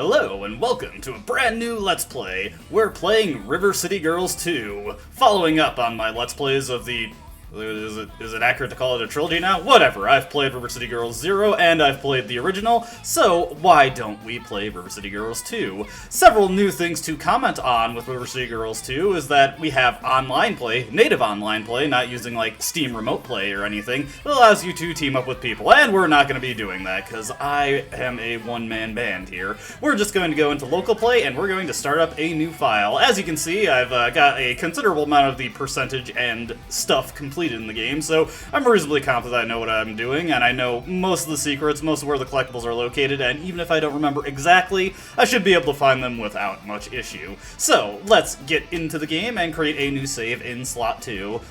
Hello and welcome to a brand new Let's Play. We're playing River City Girls 2, following up on my Let's Plays of the... Is it accurate to call it a trilogy now? Whatever, I've played River City Girls 0 and I've played the original, so why don't we play River City Girls 2? Several new things to comment on with River City Girls 2 is that we have online play, native online play, not using like Steam Remote Play or anything, that allows you to team up with people, and we're not going to be doing that because I am a one-man band here. We're just going to go into local play and we're going to start up a new file. As you can see, I've got a considerable amount of the percentage and stuff completed in the game, so I'm reasonably confident I know what I'm doing, and I know most of the secrets, most of where the collectibles are located, and even if I don't remember exactly, I should be able to find them without much issue. So, let's get into the game and create a new save in slot 2.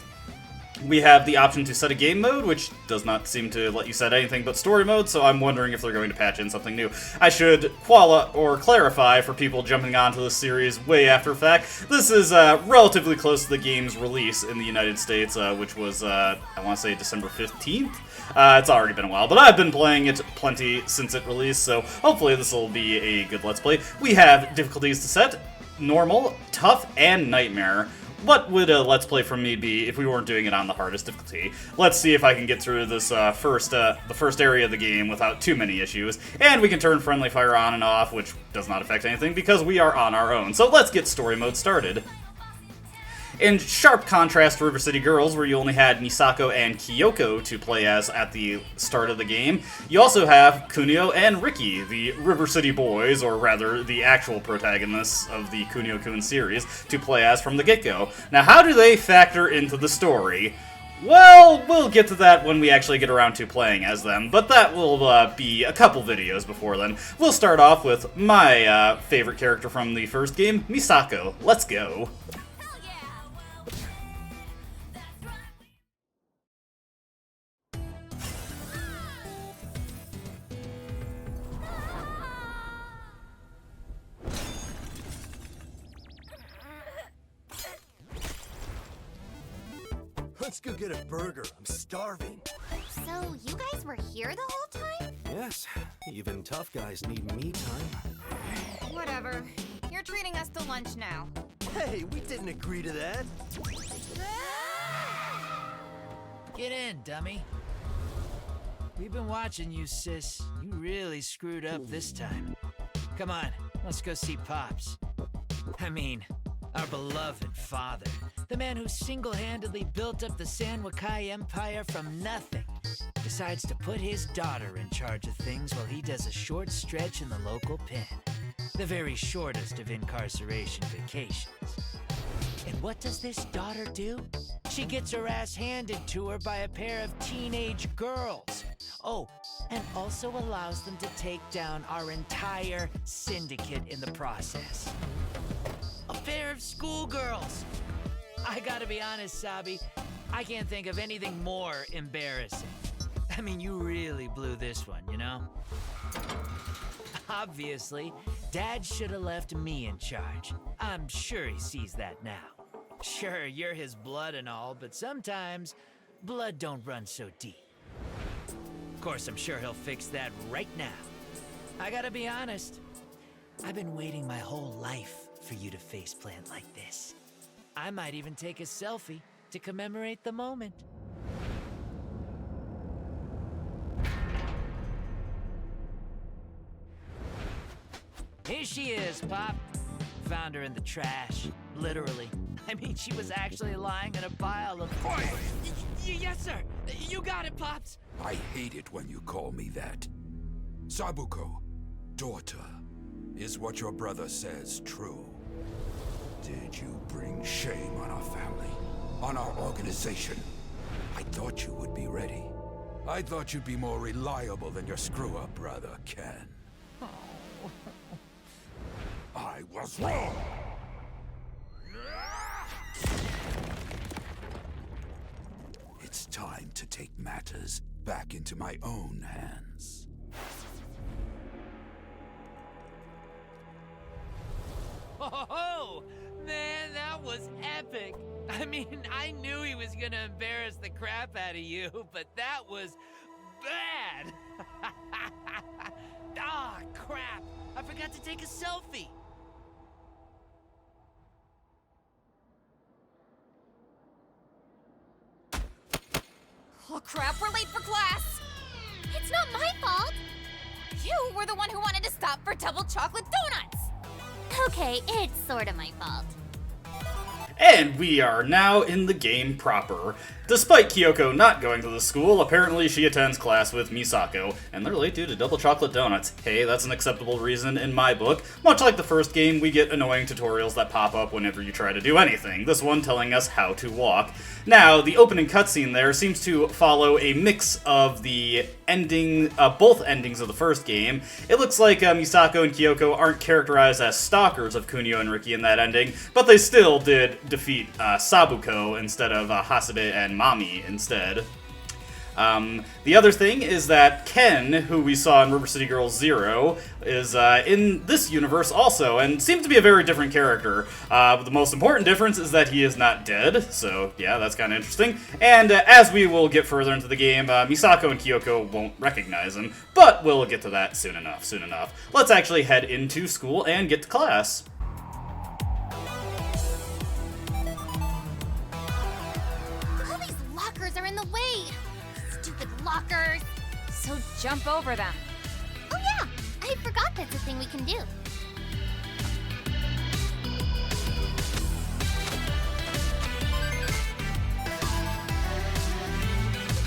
We have the option to set a game mode, which does not seem to let you set anything but story mode, so I'm wondering if they're going to patch in something new. I should clarify for people jumping onto this series way after fact, this is relatively close to the game's release in the United States, which was, I want to say December 15th? It's already been a while, but I've been playing it plenty since it released, so hopefully this will be a good Let's Play. We have difficulties to set: normal, tough, and nightmare. What would a Let's Play from me be if we weren't doing it on the hardest difficulty? Let's see if I can get through this the first area of the game without too many issues. And we can turn friendly fire on and off, which does not affect anything because we are on our own. So let's get story mode started. In sharp contrast to River City Girls, where you only had Misako and Kyoko to play as at the start of the game, you also have Kunio and Riki, the River City boys, or rather, the actual protagonists of the Kunio-kun series, to play as from the get-go. Now, how do they factor into the story? Well, we'll get to that when we actually get around to playing as them, but that will be a couple videos before then. We'll start off with my favorite character from the first game, Misako. Let's go. Let's go get a burger. I'm starving. So, you guys were here the whole time? Yes, even tough guys need me time. Whatever. You're treating us to lunch now. Hey, we didn't agree to that. Get in, dummy. We've been watching you, sis. You really screwed up this time. Come on, let's go see Pops. I mean, our beloved father. The man who single-handedly built up the San Wakai Empire from nothing decides to put his daughter in charge of things while he does a short stretch in the local pen. The very shortest of incarceration vacations. And what does this daughter do? She gets her ass handed to her by a pair of teenage girls. Oh, and also allows them to take down our entire syndicate in the process. A pair of schoolgirls! I gotta be honest, Sabi, I can't think of anything more embarrassing. I mean, you really blew this one, you know? Obviously, Dad should have left me in charge. I'm sure he sees that now. Sure, you're his blood and all, but sometimes blood don't run so deep. Of course, I'm sure he'll fix that right now. I gotta be honest, I've been waiting my whole life for you to faceplant like this. I might even take a selfie to commemorate the moment. Here she is, Pop. Found her in the trash, literally. I mean, she was actually lying in a pile of... Quiet! Yes, sir. You got it, Pops. I hate it when you call me that. Sabuko, daughter, is what your brother says true? Did you bring shame on our family? On our organization? I thought you would be ready. I thought you'd be more reliable than your screw-up brother, Ken. Oh. I was wrong! It's time to take matters back into my own hands. Oh, man, that was epic. I mean, I knew he was gonna embarrass the crap out of you, but that was bad. Ah, crap. I forgot to take a selfie. Oh crap, we're late for class! It's not my fault! You were the one who wanted to stop for double chocolate donuts! Okay, it's sorta my fault. And we are now in the game proper. Despite Kyoko not going to the school, apparently she attends class with Misako, and they're late due to double chocolate donuts. Hey, that's an acceptable reason in my book. Much like the first game, we get annoying tutorials that pop up whenever you try to do anything, this one telling us how to walk. Now, the opening cutscene there seems to follow a mix of the both endings of the first game. It looks like Misako and Kyoko aren't characterized as stalkers of Kunio and Riki in that ending, but they still did defeat Sabuko instead of Hasebe and Mami instead. The other thing is that Ken, who we saw in River City Girls 0, is in this universe also, and seems to be a very different character. But the most important difference is that he is not dead, so yeah, that's kind of interesting. And as we will get further into the game, Misako and Kyoko won't recognize him, but we'll get to that soon enough. Let's actually head into school and get to class. All these lockers are in the way! Stupid lockers! So jump over them. Oh yeah, I forgot that's a thing we can do.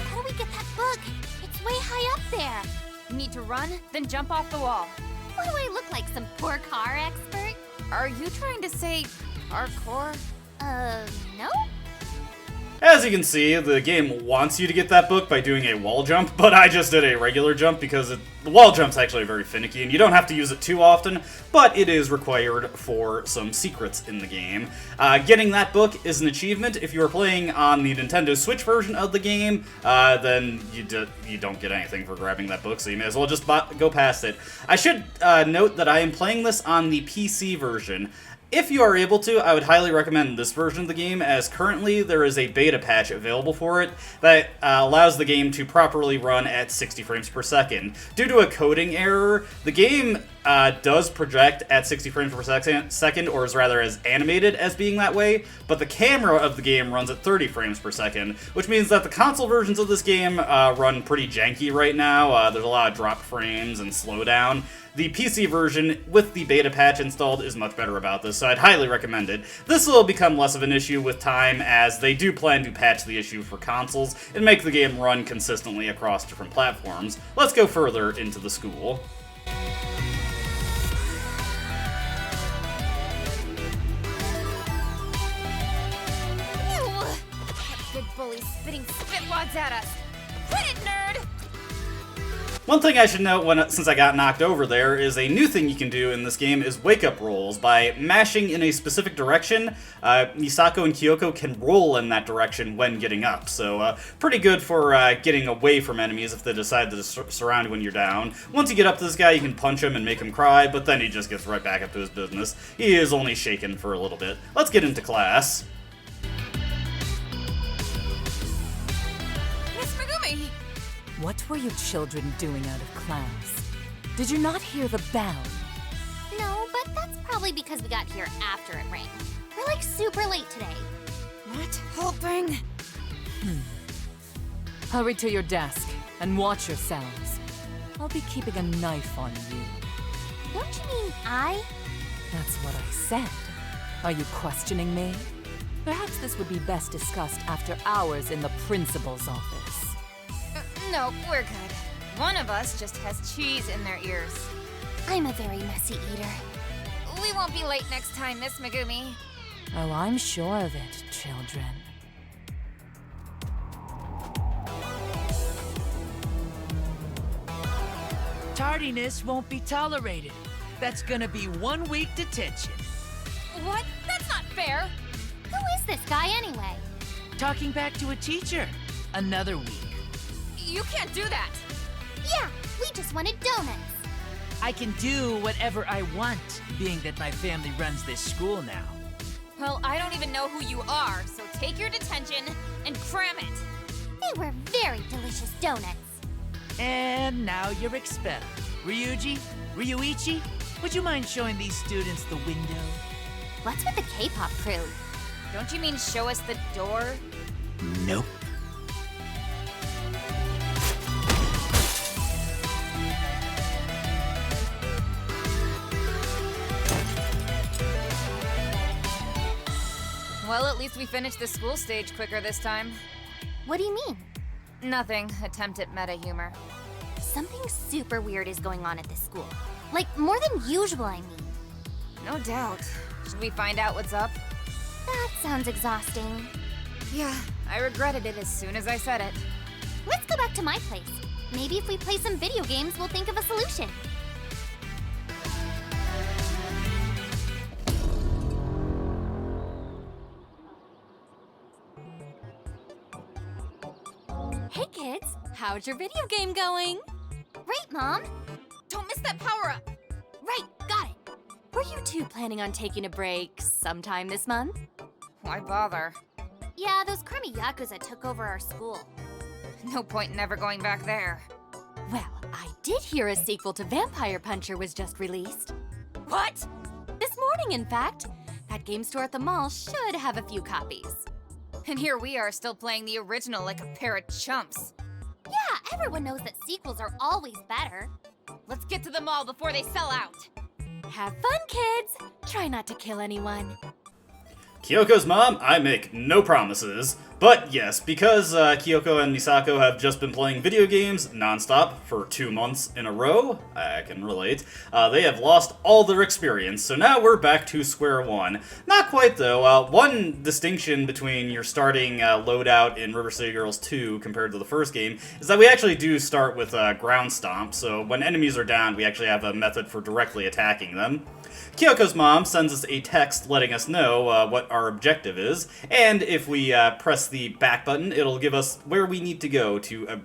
How do we get that book? It's way high up there. You need to run, then jump off the wall. What do I look like, some poor car expert? Are you trying to say parkour? No? As you can see, the game wants you to get that book by doing a wall jump, but I just did a regular jump because the wall jump's actually very finicky, and you don't have to use it too often, but it is required for some secrets in the game. Getting that book is an achievement. If you are playing on the Nintendo Switch version of the game, then you don't get anything for grabbing that book, so you may as well just go past it. I should note that I am playing this on the PC version. If you are able to, I would highly recommend this version of the game, as currently there is a beta patch available for it that allows the game to properly run at 60 frames per second. Due to a coding error, the game does project at 60 frames per second, or is rather as animated as being that way, but the camera of the game runs at 30 frames per second, which means that the console versions of this game run pretty janky right now. There's a lot of drop frames and slowdown. The PC version with the beta patch installed is much better about this, so I'd highly recommend it. This will become less of an issue with time, as they do plan to patch the issue for consoles and make the game run consistently across different platforms. Let's go further into the school. Ew! That big bully's spitting spit wads at us. Quit it, nerd! One thing I should note, since I got knocked over there, is a new thing you can do in this game is wake-up rolls. By mashing in a specific direction, Misako and Kyoko can roll in that direction when getting up. So pretty good for getting away from enemies if they decide to surround you when you're down. Once you get up to this guy, you can punch him and make him cry, but then he just gets right back up to his business. He is only shaken for a little bit. Let's get into class. Miss Megumi! What were you children doing out of class? Did you not hear the bell? No, but that's probably because we got here after it rang. We're like super late today. What whole thing? Hurry to your desk and watch yourselves. I'll be keeping a knife on you. Don't you mean I? That's what I said. Are you questioning me? Perhaps this would be best discussed after hours in the principal's office. No, we're good. One of us just has cheese in their ears. I'm a very messy eater. We won't be late next time, Miss Megumi. Oh, I'm sure of it, children. Tardiness won't be tolerated. That's gonna be 1 week detention. What? That's not fair! Who is this guy anyway? Talking back to a teacher. Another week. You can't do that! Yeah, we just wanted donuts. I can do whatever I want, being that my family runs this school now. Well, I don't even know who you are, so take your detention and cram it. They were very delicious donuts. And now you're expelled. Ryuichi, Would you mind showing these students the window? What's with the K-pop crew? Don't you mean show us the door? Nope. Well, at least we finished the school stage quicker this time. What do you mean? Nothing. Attempt at meta humor. Something super weird is going on at this school. Like, more than usual, I mean. No doubt. Should we find out what's up? That sounds exhausting. Yeah, I regretted it as soon as I said it. Let's go back to my place. Maybe if we play some video games, we'll think of a solution. Hey kids, how's your video game going? Great, Mom. Don't miss that power-up! Right, got it. Were you two planning on taking a break sometime this month? Why bother? Yeah, those crummy Yakuza took over our school. No point in ever going back there. Well, I did hear a sequel to Vampire Puncher was just released. What? This morning, in fact. That game store at the mall should have a few copies. And here we are still playing the original like a pair of chumps. Yeah, everyone knows that sequels are always better. Let's get to the mall before they sell out. Have fun, kids! Try not to kill anyone. Kyoko's mom, I make no promises. But yes, because Kyoko and Misako have just been playing video games nonstop for 2 months in a row, I can relate, they have lost all their experience, so now we're back to square one. Not quite though. One distinction between your starting loadout in River City Girls 2 compared to the first game is that we actually do start with ground stomp, so when enemies are down, we actually have a method for directly attacking them. Kyoko's mom sends us a text letting us know what our objective is, and if we press the back button, it'll give us where we need to go to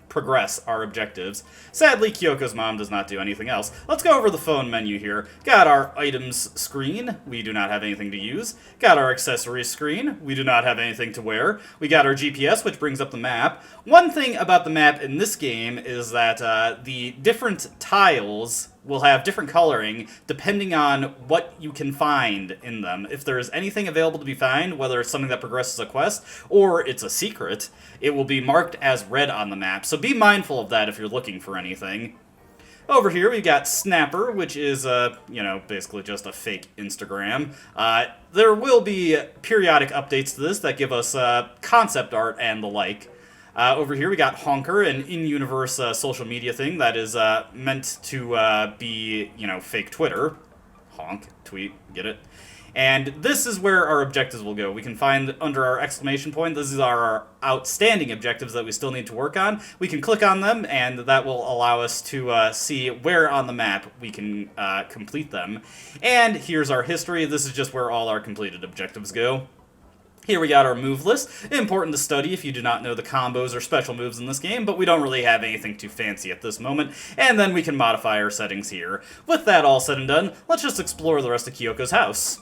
progress our objectives. Sadly, Kyoko's mom does not do anything else. Let's go over the phone menu here. Got our items screen. We do not have anything to use. Got our accessories screen. We do not have anything to wear. We got our GPS, which brings up the map. One thing about the map in this game is that the different tiles will have different coloring depending on what you can find in them. If there is anything available to be found, whether it's something that progresses a quest or it's a secret, it will be marked as red on the map. So be mindful of that if you're looking for anything. Over here we got Snapper, which is, basically just a fake Instagram. There will be periodic updates to this that give us concept art and the like. Over here we got Honker, an in-universe social media thing that is meant to be, fake Twitter. Honk, tweet, get it? And this is where our objectives will go. We can find under our exclamation point, this is our outstanding objectives that we still need to work on. We can click on them, and that will allow us to see where on the map we can complete them. And here's our history. This is just where all our completed objectives go. Here we got our move list. Important to study if you do not know the combos or special moves in this game, but we don't really have anything too fancy at this moment. And then we can modify our settings here. With that all said and done, let's just explore the rest of Kyoko's house.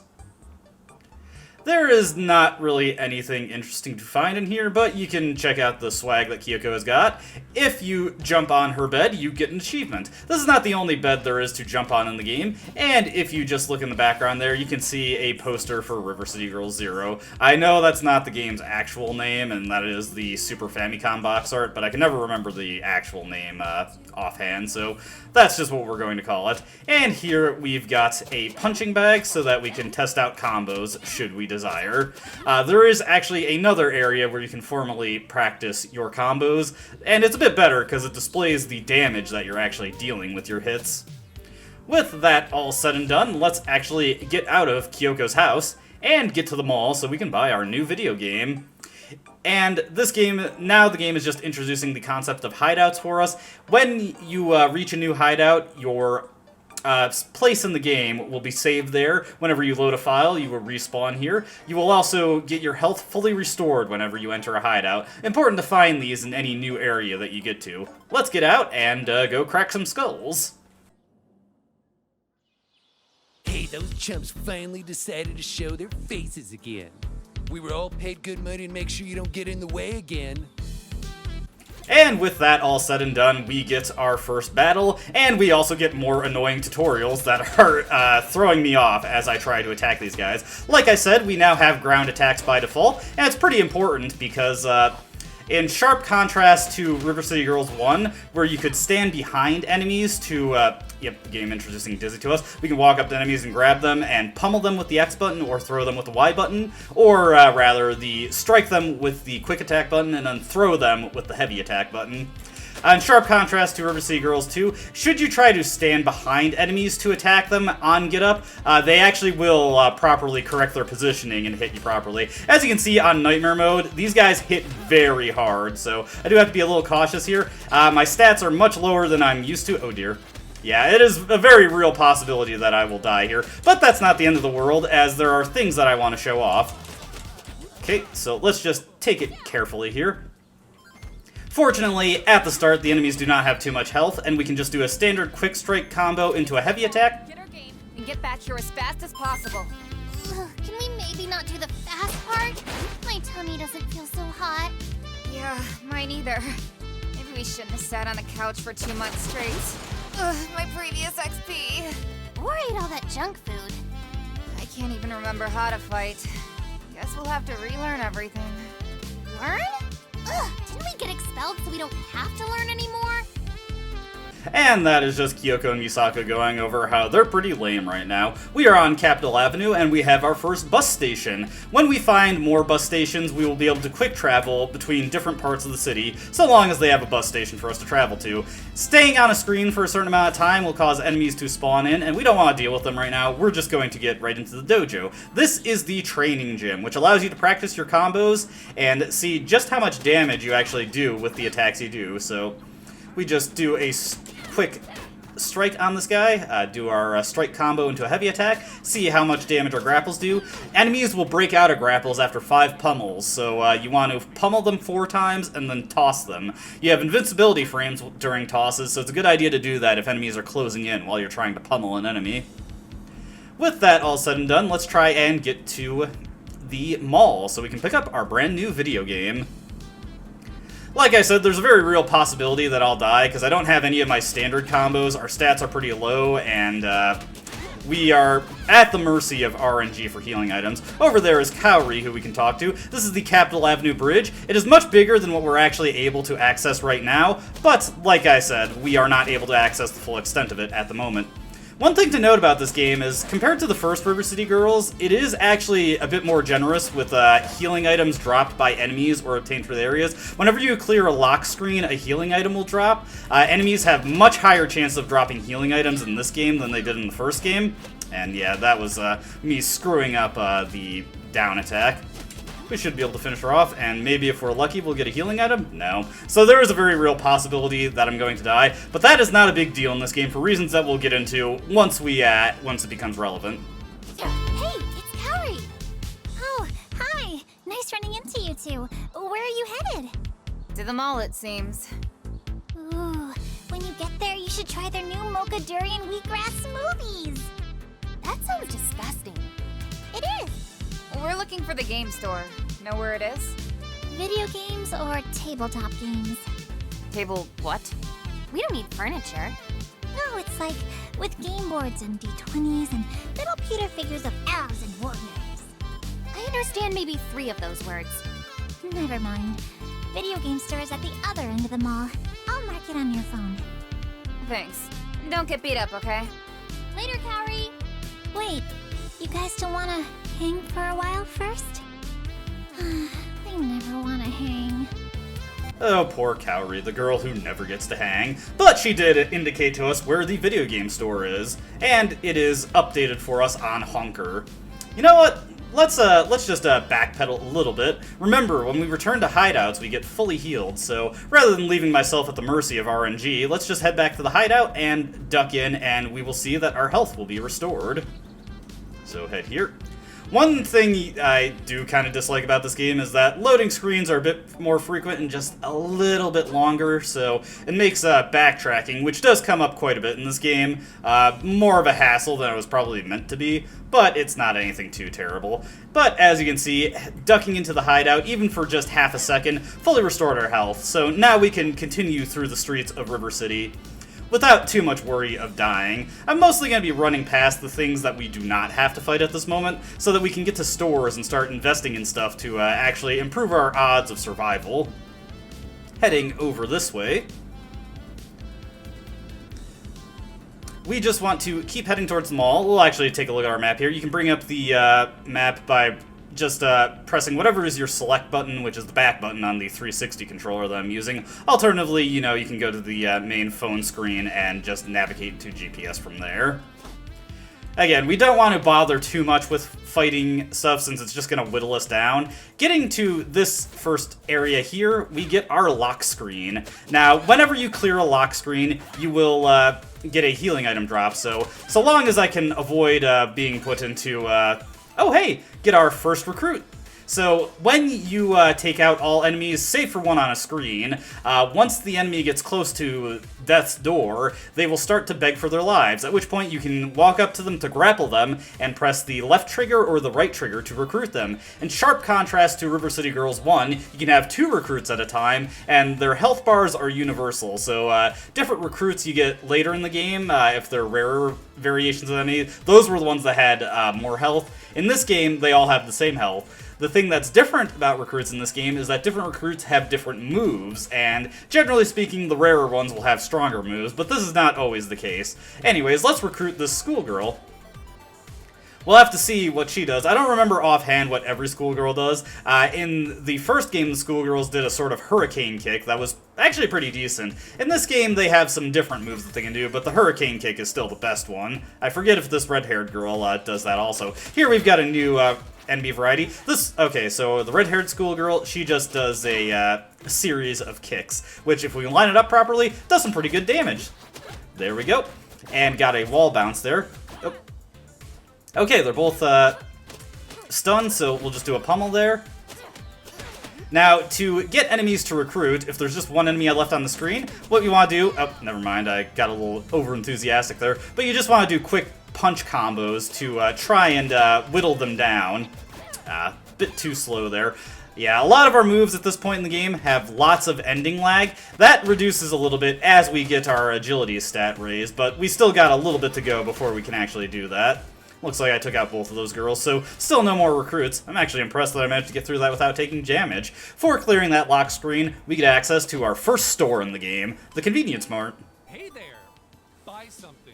There is not really anything interesting to find in here, but you can check out the swag that Kyoko has got. If you jump on her bed, you get an achievement. This is not the only bed there is to jump on in the game, and if you just look in the background there, you can see a poster for River City Girls 0. I know that's not the game's actual name, and that is the Super Famicom box art, but I can never remember the actual name offhand, so that's just what we're going to call it. And here we've got a punching bag so that we can test out combos should we desire. There is actually another area where you can formally practice your combos, and it's a bit better because it displays the damage that you're actually dealing with your hits. With that all said and done, let's actually get out of Kyoko's house and get to the mall so we can buy our new video game. And this game, now the game is just introducing the concept of hideouts for us. When you reach a new hideout, your place in the game will be saved there. Whenever you load a file, you will respawn here. You will also get your health fully restored whenever you enter a hideout. Important to find these in any new area that you get to. Let's get out and go crack some skulls. Hey, those chumps finally decided to show their faces again. We were all paid good money to make sure you don't get in the way again. And with that all said and done, we get our first battle, and we also get more annoying tutorials that are throwing me off as I try to attack these guys. Like I said, we now have ground attacks by default, and it's pretty important because in sharp contrast to River City Girls 1, where you could stand behind enemies to, yep, game introducing Dizzy to us, we can walk up to enemies and grab them and pummel them with the X button or throw them with the Y button, or rather, strike them with the quick attack button and then throw them with the heavy attack button. In sharp contrast to River City Girls 2, should you try to stand behind enemies to attack them on Get Up, they actually will properly correct their positioning and hit you properly. As you can see on Nightmare Mode, these guys hit very hard, so I do have to be a little cautious here. My stats are much lower than I'm used to. Oh dear. Yeah, it is a very real possibility that I will die here, but that's not the end of the world, as there are things that I want to show off. Okay, so let's just take it carefully here. Fortunately, at the start, the enemies do not have too much health, and we can just do a standard quick strike combo into a heavy attack. Get our game and get back here as fast as possible. Ugh, can we maybe not do the fast part? My tummy doesn't feel so hot. Yeah, mine either. Maybe we shouldn't have sat on the couch for 2 months straight. Ugh, my previous XP. Or ate all that junk food. I can't even remember how to fight. Guess we'll have to relearn everything. Learn? Ugh, didn't we get expelled so we don't have to learn anymore? And that is just Kyoko and Misako going over how they're pretty lame right now. We are on Capitol Avenue, and we have our first bus station. When we find more bus stations, we will be able to quick travel between different parts of the city, so long as they have a bus station for us to travel to. Staying on a screen for a certain amount of time will cause enemies to spawn in, and we don't want to deal with them right now. We're just going to get right into the dojo. This is the training gym, which allows you to practice your combos and see just how much damage you actually do with the attacks you do. So we just do a quick strike on this guy, do our strike combo into a heavy attack, see how much damage our grapples do. Enemies will break out of grapples after 5 pummels, so you want to pummel them 4 times and then toss them. You have invincibility frames during tosses, so it's a good idea to do that if enemies are closing in while you're trying to pummel an enemy. With that all said and done, let's try and get to the mall so we can pick up our brand new video game. Like I said, there's a very real possibility that I'll die, because I don't have any of my standard combos, our stats are pretty low, and we are at the mercy of RNG for healing items. Over there is Kaori, who we can talk to. This is the Capitol Avenue Bridge. It is much bigger than what we're actually able to access right now, but like I said, we are not able to access the full extent of it at the moment. One thing to note about this game is, compared to the first River City Girls, it is actually a bit more generous with healing items dropped by enemies or obtained through the areas. Whenever you clear a lock screen, a healing item will drop. Enemies have much higher chance of dropping healing items in this game than they did in the first game. And yeah, that was me screwing up the down attack. We should be able to finish her off, and maybe if we're lucky, we'll get a healing item? No. So there is a very real possibility that I'm going to die, but that is not a big deal in this game for reasons that we'll get into once it becomes relevant. Hey, it's Kaori! Oh, hi! Nice running into you two. Where are you headed? To the mall, it seems. Ooh, when you get there, you should try their new mocha durian wheatgrass smoothies. That sounds disgusting. It is. We're looking for the game store. Know where it is? Video games or tabletop games? Table what? We don't need furniture. No, it's like with game boards and D20s and little pewter figures of elves and warriors. I understand maybe 3 of those words. Never mind. Video game store is at the other end of the mall. I'll mark it on your phone. Thanks. Don't get beat up, okay? Later, Kaori! Wait, you guys don't wanna hang for a while first? I never wanna hang. Oh, poor Kaori, the girl who never gets to hang. But she did indicate to us where the video game store is, and it is updated for us on Honker. You know what? Let's just backpedal a little bit. Remember, when we return to hideouts, we get fully healed, so rather than leaving myself at the mercy of RNG, let's just head back to the hideout and duck in, and we will see that our health will be restored. So head here. One thing I do kind of dislike about this game is that loading screens are a bit more frequent and just a little bit longer, so it makes backtracking, which does come up quite a bit in this game, more of a hassle than it was probably meant to be, but it's not anything too terrible. But as you can see, ducking into the hideout, even for just half a second, fully restored our health, so now we can continue through the streets of River City without too much worry of dying. I'm mostly going to be running past the things that we do not have to fight at this moment, so that we can get to stores and start investing in stuff to actually improve our odds of survival. Heading over this way, we just want to keep heading towards the mall. We'll actually take a look at our map here. You can bring up the map by just pressing whatever is your select button, which is the back button on the 360 controller that I'm using. Alternatively, you know, you can go to the main phone screen and just navigate to GPS from there. Again, we don't want to bother too much with fighting stuff since it's just going to whittle us down. Getting to this first area here, we get our lock screen. Now, whenever you clear a lock screen, you will get a healing item drop, so long as I can avoid being put into... oh hey, get our first recruit. So when you take out all enemies, save for one on a screen, once the enemy gets close to death's door, they will start to beg for their lives, at which point you can walk up to them to grapple them and press the left trigger or the right trigger to recruit them. In sharp contrast to River City Girls 1, you can have 2 recruits at a time, and their health bars are universal, so different recruits you get later in the game, if they're rarer variations of enemies, those were the ones that had more health. In this game, they all have the same health. The thing that's different about recruits in this game is that different recruits have different moves, and generally speaking, the rarer ones will have stronger moves, but this is not always the case. Anyways, let's recruit this schoolgirl. We'll have to see what she does. I don't remember offhand what every schoolgirl does. In the first game, the schoolgirls did a sort of hurricane kick that was actually pretty decent. In this game, they have some different moves that they can do, but the hurricane kick is still the best one. I forget if this red-haired girl does that also. Here we've got a new enemy variety. Okay, so the red-haired schoolgirl, she just does a series of kicks, which if we line it up properly, does some pretty good damage. There we go. And got a wall bounce there. Oh. Okay, they're both stunned, so we'll just do a pummel there. Now, to get enemies to recruit, if there's just one enemy left on the screen, what you want to do... Oh, never mind, I got a little over-enthusiastic there. But you just want to do quick punch combos to try and whittle them down. Bit too slow there. Yeah, a lot of our moves at this point in the game have lots of ending lag. That reduces a little bit as we get our agility stat raised, but we still got a little bit to go before we can actually do that. Looks like I took out both of those girls, so still no more recruits. I'm actually impressed that I managed to get through that without taking damage. For clearing that lock screen, we get access to our first store in the game, the Convenience Mart. Hey there, buy something.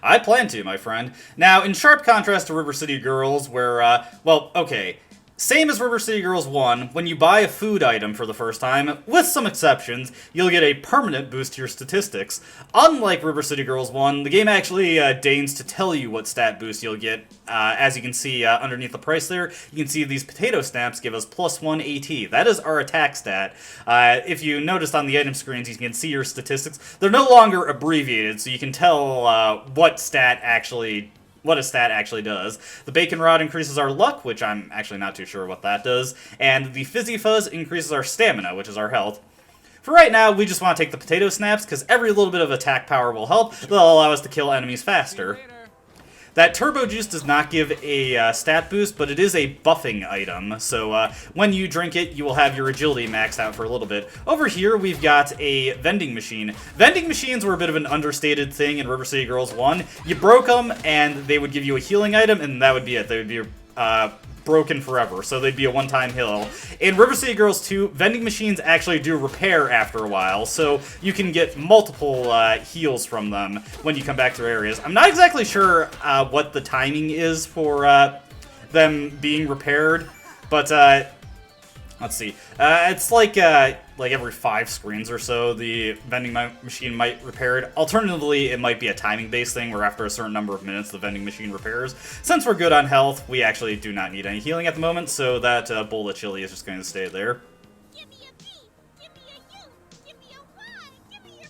I plan to, my friend. Now, in sharp contrast to River City Girls, where, well, okay, same as River City Girls 1, when you buy a food item for the first time, with some exceptions, you'll get a permanent boost to your statistics. Unlike River City Girls 1, the game actually deigns to tell you what stat boost you'll get. As you can see underneath the price there, you can see these potato snaps give us +1 AT. That is our attack stat. If you noticed on the item screens, you can see your statistics. They're no longer abbreviated, so you can tell what a stat actually does. The Bacon Rod increases our luck, which I'm actually not too sure what that does, and the Fizzy Fuzz increases our stamina, which is our health. For right now, we just want to take the potato snaps, because every little bit of attack power will help. They'll allow us to kill enemies faster. That Turbo Juice does not give a stat boost, but it is a buffing item, so when you drink it, you will have your agility maxed out for a little bit. Over here, we've got a vending machine. Vending machines were a bit of an understated thing in River City Girls 1. You broke them, and they would give you a healing item, and that would be it. They would be broken forever, so they'd be a one-time heal. In River City Girls 2, vending machines actually do repair after a while, so you can get multiple heals from them when you come back to areas. I'm not exactly sure what the timing is for them being repaired, but let's see. It's like every 5 screens or so, the vending machine might repair it. Alternatively, it might be a timing-based thing where after a certain number of minutes, the vending machine repairs. Since we're good on health, we actually do not need any healing at the moment, so that bowl of chili is just going to stay there. Give me a B, give me a U, give me a Y, give me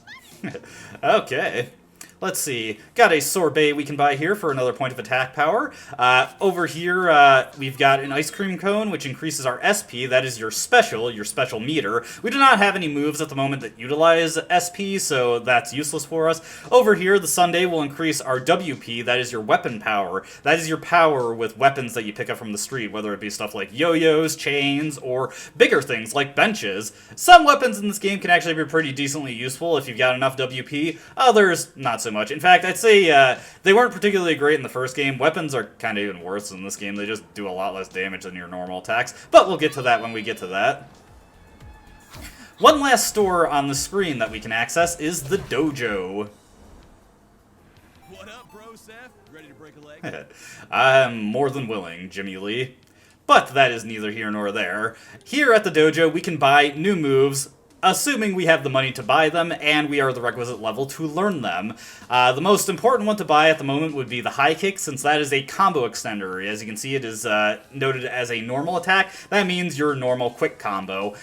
your money. Okay. Let's see, got a sorbet we can buy here for another point of attack power. Over here, we've got an ice cream cone, which increases our SP. That is your special meter. We do not have any moves at the moment that utilize SP, so that's useless for us. Over here, the sundae will increase our WP. That is your weapon power. That is your power with weapons that you pick up from the street, whether it be stuff like yo-yos, chains, or bigger things like benches. Some weapons in this game can actually be pretty decently useful if you've got enough WP. Others, not so much. In fact, I'd say they weren't particularly great in the first game. Weapons are kind of even worse in this game. They just do a lot less damage than your normal attacks. But we'll get to that when we get to that. One last store on the screen that we can access is the dojo. What up, bro, Seth? Ready to break a leg? I'm more than willing, Jimmy Lee. But that is neither here nor there. Here at the dojo, we can buy new moves, assuming we have the money to buy them, and we are the requisite level to learn them. The most important one to buy at the moment would be the high kick, since that is a combo extender. As you can see, it is noted as a normal attack. That means your normal quick combo.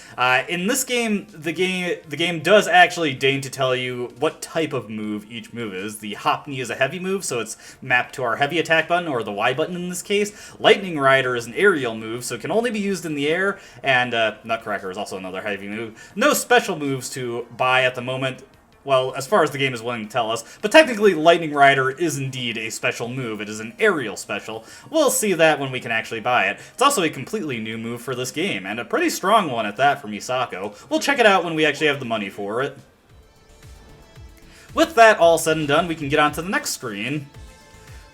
In this game, the game does actually deign to tell you what type of move each move is. The hop knee is a heavy move, so it's mapped to our heavy attack button, or the Y button in this case. Lightning Rider is an aerial move, so it can only be used in the air, and Nutcracker is also another heavy move. No special moves to buy at the moment, well, as far as the game is willing to tell us, but technically Lightning Rider is indeed a special move. It is an aerial special. We'll see that when we can actually buy it. It's also a completely new move for this game, and a pretty strong one at that for Misako. We'll check it out when we actually have the money for it. With that all said and done, we can get on to the next screen.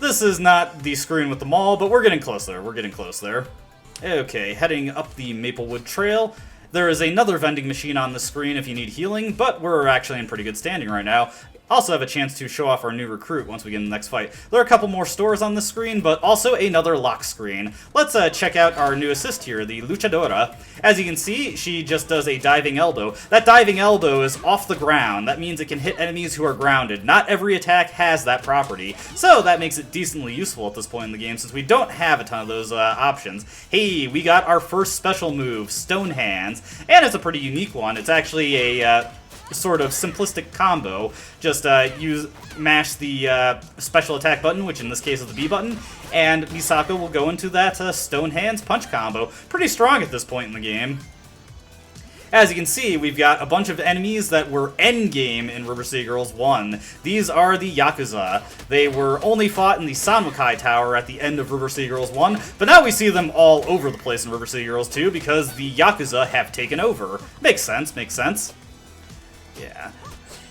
This is not the screen with the mall, but we're getting close there. We're getting close there. Okay, heading up the Maplewood Trail. There is another vending machine on the screen if you need healing, but we're actually in pretty good standing right now. Also have a chance to show off our new recruit once we get in the next fight. There are a couple more stores on the screen, but also another lock screen. Let's check out our new assist here, the Luchadora. As you can see, she just does a diving elbow. That diving elbow is off the ground. That means it can hit enemies who are grounded. Not every attack has that property, so that makes it decently useful at this point in the game, since we don't have a ton of those options. Hey, we got our first special move, Stone Hands, and it's a pretty unique one. It's actually a sort of simplistic combo. Just mash the special attack button, which in this case is the B button, and Misako will go into that Stone Hands punch combo. Pretty strong at this point in the game. As you can see, we've got a bunch of enemies that were endgame in River City Girls 1. These are the Yakuza. They were only fought in the Sanwakai Tower at the end of River City Girls 1, but now we see them all over the place in River City Girls 2 because the Yakuza have taken over. Makes sense, makes sense. Yeah.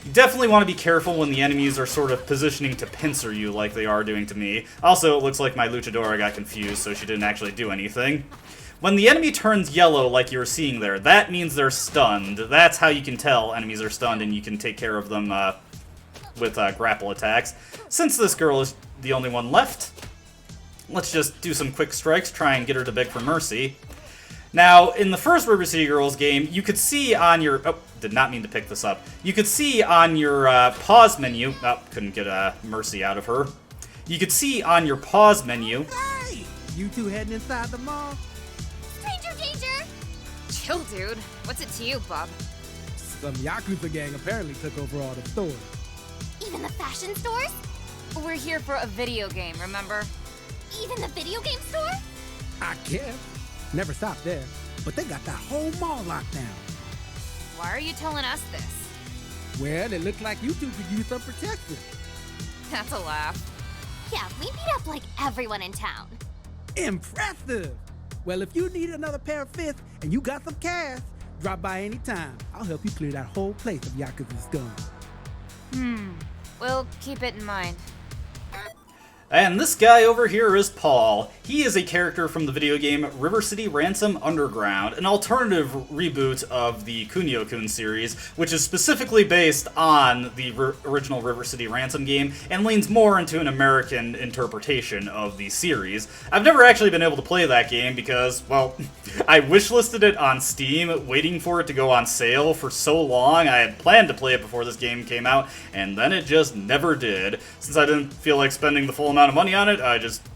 You definitely want to be careful when the enemies are sort of positioning to pincer you like they are doing to me. Also, it looks like my Luchadora got confused, so she didn't actually do anything. When the enemy turns yellow like you're seeing there, that means they're stunned. That's how you can tell enemies are stunned, and you can take care of them with grapple attacks. Since this girl is the only one left, let's just do some quick strikes, try and get her to beg for mercy. Now, in the first River City Girls game, you could see on your... Oh, did not mean to pick this up. You could see on your pause menu... Oh, couldn't get mercy out of her. You could see on your pause menu... Hey! You two heading inside the mall? Stranger danger! Chill, dude. What's it to you, Bob? Some Yakuza gang apparently took over all the stores. Even the fashion stores? We're here for a video game, remember? Even the video game store? I guess. Never stopped there, but they got that whole mall locked down. Why are you telling us this? Well, it looked like you two could use some protection. That's a laugh. Yeah, we beat up like everyone in town. Impressive! Well, if you need another pair of fists and you got some cash, drop by anytime. I'll help you clear that whole place of Yakuza scum. We'll keep it in mind. And this guy over here is Paul. He is a character from the video game River City Ransom Underground, an alternative reboot of the Kunio-kun series, which is specifically based on the original River City Ransom game and leans more into an American interpretation of the series. I've never actually been able to play that game because, well, I wishlisted it on Steam, waiting for it to go on sale for so long. I had planned to play it before this game came out, and then it just never did. Since I didn't feel like spending the full amount of money on it, I just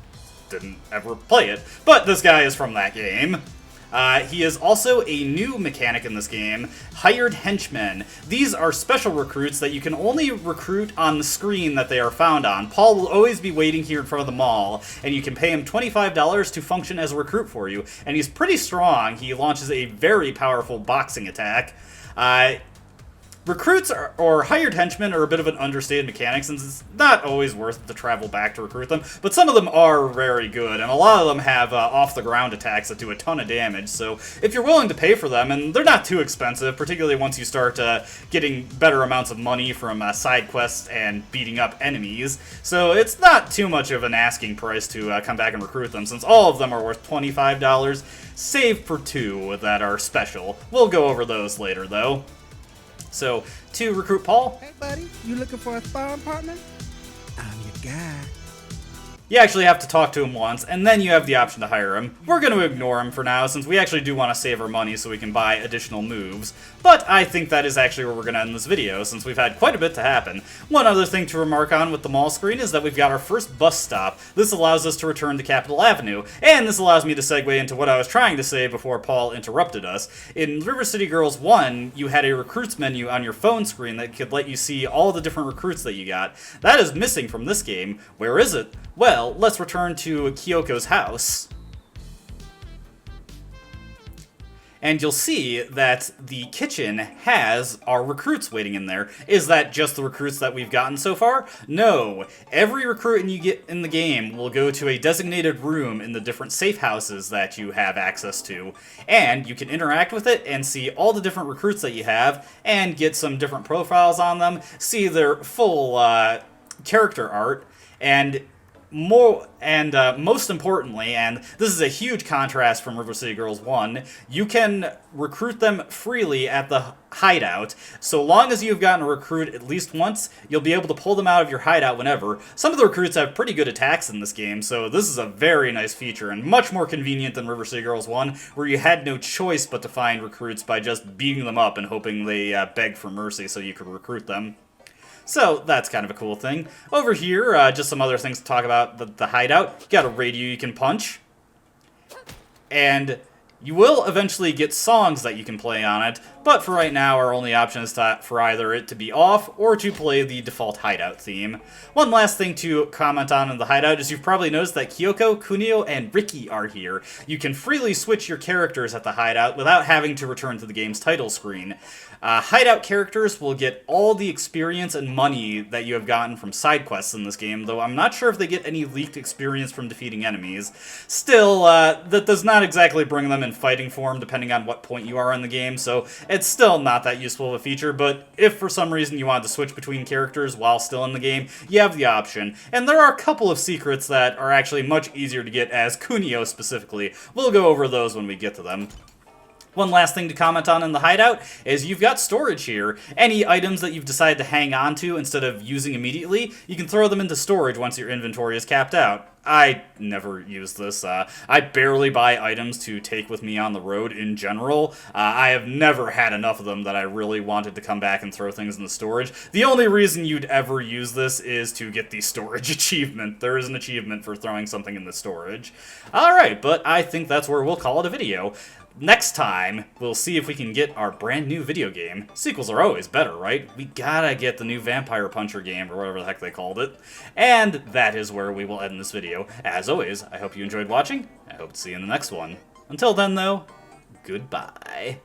didn't ever play it. But this guy is from that game. He is also a new mechanic in this game, Hired Henchmen. These are special recruits that you can only recruit on the screen that they are found on. Paul will always be waiting here in front of the mall, and you can pay him $25 to function as a recruit for you. And he's pretty strong. He launches a very powerful boxing attack. Recruits or hired henchmen are a bit of an understated mechanic since it's not always worth it to travel back to recruit them, but some of them are very good, and a lot of them have off-the-ground attacks that do a ton of damage, so if you're willing to pay for them, and they're not too expensive, particularly once you start getting better amounts of money from side quests and beating up enemies, so it's not too much of an asking price to come back and recruit them, since all of them are worth $25, save for 2 that are special. We'll go over those later, though. So, to recruit Paul. Hey, buddy, you looking for a sparring partner? I'm your guy. You actually have to talk to him once, and then you have the option to hire him. We're going to ignore him for now, since we actually do want to save our money so we can buy additional moves. But I think that is actually where we're going to end this video, since we've had quite a bit to happen. One other thing to remark on with the mall screen is that we've got our first bus stop. This allows us to return to Capitol Avenue, and this allows me to segue into what I was trying to say before Paul interrupted us. In River City Girls 1, you had a recruits menu on your phone screen that could let you see all the different recruits that you got. That is missing from this game. Where is it? Well, let's return to Kyoko's house. And you'll see that the kitchen has our recruits waiting in there. Is that just the recruits that we've gotten so far? No. Every recruit you get in the game will go to a designated room in the different safe houses that you have access to. And you can interact with it and see all the different recruits that you have and get some different profiles on them, see their full character art, and most importantly, and this is a huge contrast from River City Girls 1, you can recruit them freely at the hideout. So long as you've gotten a recruit at least once, you'll be able to pull them out of your hideout whenever. Some of the recruits have pretty good attacks in this game, so this is a very nice feature and much more convenient than River City Girls 1, where you had no choice but to find recruits by just beating them up and hoping they beg for mercy so you could recruit them. So, that's kind of a cool thing. Over here, just some other things to talk about the hideout. You got a radio you can punch. And you will eventually get songs that you can play on it, but for right now, our only option is for either it to be off or to play the default hideout theme. One last thing to comment on in the hideout is you've probably noticed that Kyoko, Kunio, and Riki are here. You can freely switch your characters at the hideout without having to return to the game's title screen. Hideout characters will get all the experience and money that you have gotten from side quests in this game, though I'm not sure if they get any leaked experience from defeating enemies. Still, that does not exactly bring them in fighting form depending on what point you are in the game, so it's still not that useful of a feature, but if for some reason you wanted to switch between characters while still in the game, you have the option. And there are a couple of secrets that are actually much easier to get as Kunio specifically. We'll go over those when we get to them. One last thing to comment on in the hideout is you've got storage here. Any items that you've decided to hang on to instead of using immediately, you can throw them into storage once your inventory is capped out. I never use this. I barely buy items to take with me on the road in general. I have never had enough of them that I really wanted to come back and throw things in the storage. The only reason you'd ever use this is to get the storage achievement. There is an achievement for throwing something in the storage. Alright, but I think that's where we'll call it a video. Next time, we'll see if we can get our brand new video game. Sequels are always better, right? We gotta get the new Vampire Puncher game, or whatever the heck they called it. And that is where we will end this video. As always, I hope you enjoyed watching. I hope to see you in the next one. Until then, though, goodbye.